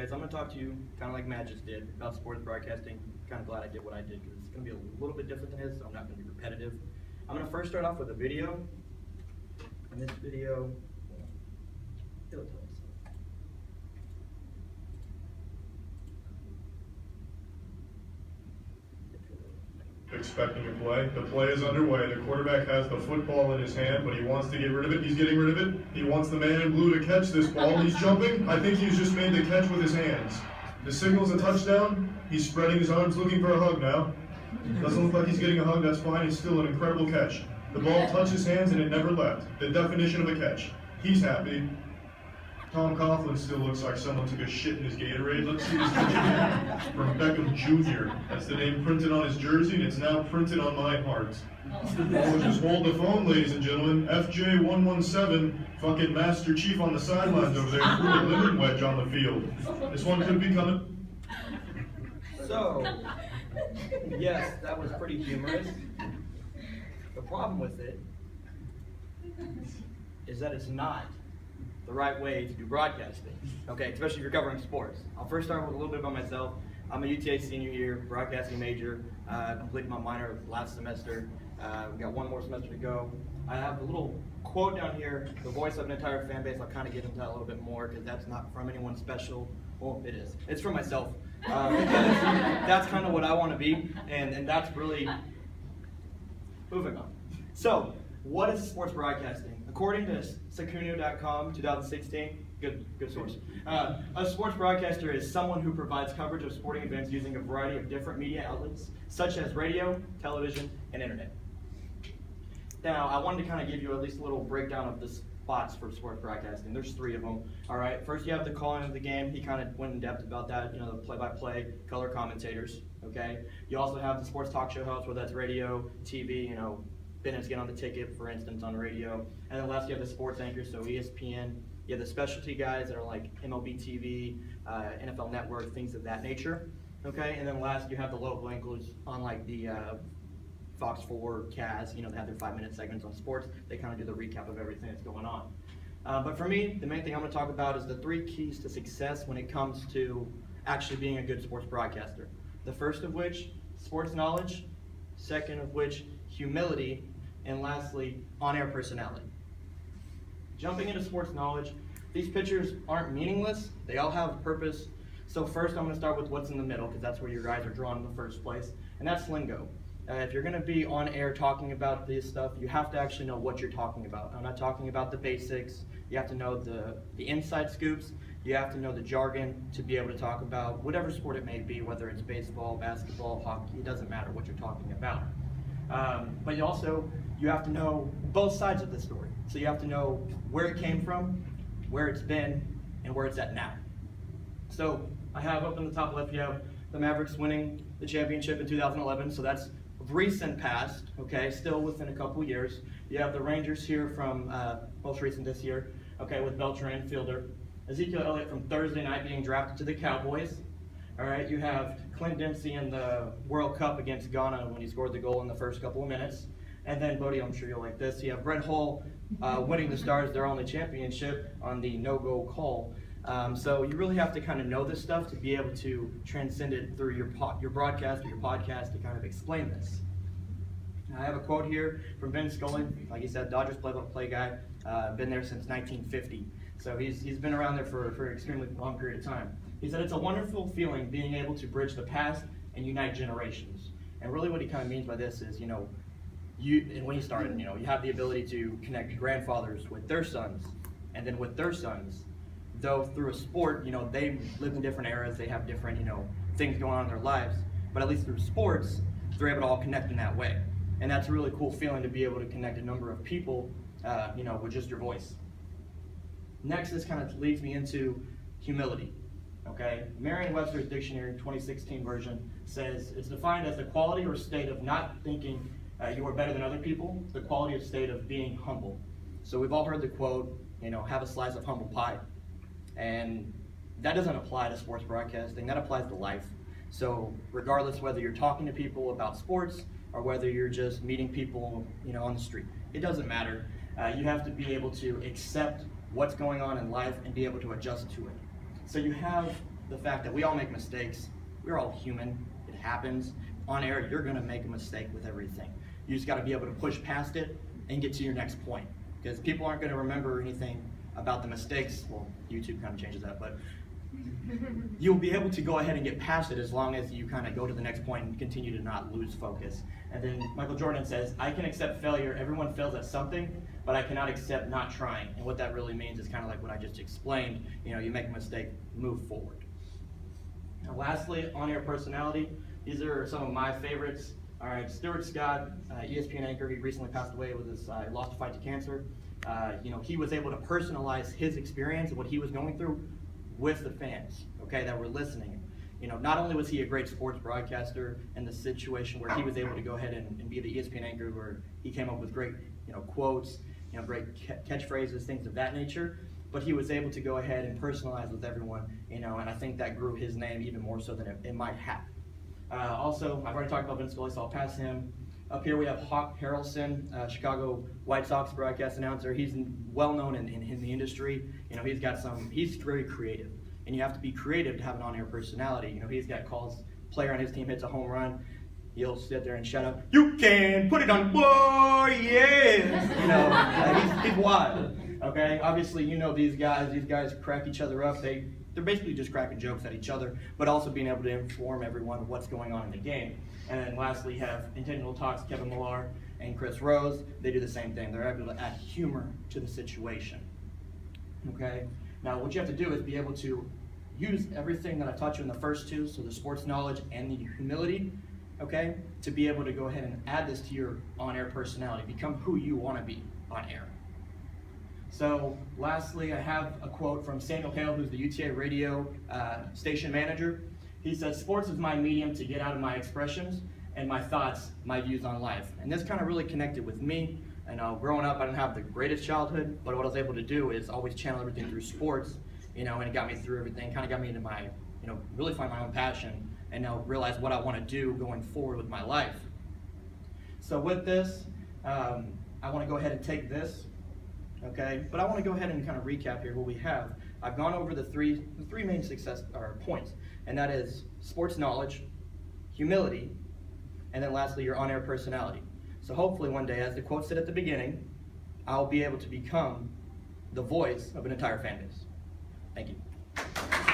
anyways, I'm going to talk to you kind of like Matt just did about sports broadcasting. Kind of glad I did what I did because it's going to be a little bit different than his, so I'm not going to be repetitive. I'm going to first start off with a video. And this video, it'll tell us. Expecting a play. The play is underway. The quarterback has the football in his hand, but he wants to get rid of it. He's getting rid of it. He wants the man in blue to catch this ball. He's jumping. I think he's just made the catch with his hands. The signal's a touchdown. He's spreading his arms looking for a hug now. Doesn't look like he's getting a hug. That's fine. It's still an incredible catch. The ball touched his hands and it never left. The definition of a catch. He's happy. Tom Coughlin still looks like someone took a shit in his Gatorade. Let's see this picture from Beckham Jr. That's the name printed on his jersey, and it's now printed on my heart. Oh, just hold the phone, ladies and gentlemen. FJ117, fucking Master Chief on the sidelines over there, threw a lemon wedge on the field. This one could be coming. So, yes, that was pretty humorous. The problem with it is that it's not the right way to do broadcasting, okay, especially if you're covering sports. I'll first start with a little bit about myself. I'm a UTA senior year, broadcasting major, completed my minor last semester. We've got one more semester to go. I have a little quote down here, the voice of an entire fan base. I'll kind of get into that a little bit more because that's not from anyone special. Well, it is. It's from myself. That's kind of what I want to be, and that's really moving on. So, what is sports broadcasting? According to Sekunio.com, 2016, good source. A sports broadcaster is someone who provides coverage of sporting events using a variety of different media outlets, such as radio, television, and internet. Now, I wanted to kind of give you at least a little breakdown of the spots for sports broadcasting. There's 3 of them. All right. First, you have the calling of the game. He kind of went in depth about that. You know, the play-by-play, color commentators. Okay. You also have the sports talk show hosts, whether that's radio, TV. You know, Bennett's Get on the Ticket, for instance, on the radio. And then last, you have the sports anchors, so ESPN. You have the specialty guys that are like MLB TV, NFL Network, things of that nature. Okay. And then last, you have the local anchors on like the Fox 4, Kaz, you know, they have their 5-minute segments on sports. They kind of do the recap of everything that's going on. But for me, the main thing I'm going to talk about is the 3 keys to success when it comes to actually being a good sports broadcaster. The first of which, sports knowledge. Second of which, humility. And lastly, on-air personality. Jumping into sports knowledge, these pictures aren't meaningless. They all have a purpose. So first, I'm going to start with what's in the middle, because that's where your guys are drawn in the first place, and that's lingo. If you're going to be on air talking about this stuff, you have to actually know what you're talking about. I'm not talking about the basics. You have to know the inside scoops. You have to know the jargon to be able to talk about whatever sport it may be, whether it's baseball, basketball, hockey. It doesn't matter what you're talking about. But you have to know both sides of the story. So you have to know where it came from, where it's been, and where it's at now. So I have up in the top left, you have the Mavericks winning the championship in 2011. So that's recent past, okay, still within a couple years. You have the Rangers here from most recent this year, okay, with Beltran, fielder. Ezekiel Elliott from Thursday night being drafted to the Cowboys. All right, you have Clint Dempsey in the World Cup against Ghana when he scored the goal in the first couple of minutes. And then, Bodie, I'm sure you'll like this. You have Brett Hull winning the Stars their only championship on the no-go call. So you really have to kind of know this stuff to be able to transcend it through your broadcast or your podcast to kind of explain this. I have a quote here from Vin Scully. Like he said, Dodgers play-by-play guy, been there since 1950. So he's been around there for an extremely long period of time. He said, "It's a wonderful feeling being able to bridge the past and unite generations." And really what he kind of means by this is, and when he started, you have the ability to connect grandfathers with their sons, and then with their sons, though through a sport, they live in different eras, they have different, things going on in their lives, but at least through sports, they're able to all connect in that way. And that's a really cool feeling to be able to connect a number of people, with just your voice. Next, this kind of leads me into humility. Okay, Merriam-Webster's Dictionary 2016 version says it's defined as the quality or state of not thinking you are better than other people, the quality or state of being humble. So we've all heard the quote, have a slice of humble pie. And that doesn't apply to sports broadcasting, that applies to life. So regardless whether you're talking to people about sports or whether you're just meeting people, on the street, it doesn't matter. You have to be able to accept what's going on in life and be able to adjust to it. So you have the fact that we all make mistakes. We're all human. It happens. On air, you're going to make a mistake with everything. You just got to be able to push past it and get to your next point. Because people aren't going to remember anything about the mistakes. Well, YouTube kind of changes that, but you'll be able to go ahead and get past it as long as you kind of go to the next point and continue to not lose focus. And then Michael Jordan says, I can accept failure. Everyone fails at something, but I cannot accept not trying. And what that really means is kind of like what I just explained. You make a mistake, move forward. Now, lastly, on-air personality. These are some of my favorites. All right, Stuart Scott, ESPN anchor, he recently passed away with his lost a fight to cancer. He was able to personalize his experience and what he was going through with the fans, okay, that were listening. Not only was he a great sports broadcaster in the situation where he was able to go ahead and be the ESPN anchor where he came up with great, quotes, great catchphrases, things of that nature, but he was able to go ahead and personalize with everyone, and I think that grew his name even more so than it might have. Also, I've already talked about Vince Scully, so I'll pass him. Up here we have Hawk Harrelson, Chicago White Sox broadcast announcer. He's well known in the industry. He's very creative, and you have to be creative to have an on-air personality. He's got calls, player on his team hits a home run, he'll sit there and shout out, "You can put it on the board, yeah!" He's wild. Okay, obviously these guys crack each other up. They're basically just cracking jokes at each other, but also being able to inform everyone of what's going on in the game. And then lastly, you have Intentional Talks, Kevin Millar and Chris Rose. They do the same thing. They're able to add humor to the situation. Okay? Now, what you have to do is be able to use everything that I taught you in the first two, so the sports knowledge and the humility, okay, to be able to go ahead and add this to your on-air personality. Become who you want to be on air. So lastly, I have a quote from Samuel Hale, who's the UTA radio station manager. He says, "Sports is my medium to get out of my expressions and my thoughts, my views on life." And this kind of really connected with me. And growing up, I didn't have the greatest childhood, but what I was able to do is always channel everything through sports, and it got me through everything, kind of got me into my, really find my own passion and now realize what I want to do going forward with my life. So with this, I want to go ahead and take this. Okay, but I want to go ahead and kind of recap here what we have. I've gone over the three main success points, and that is sports knowledge, humility, and then lastly your on-air personality. So hopefully one day, as the quote said at the beginning, I'll be able to become the voice of an entire fan base. Thank you.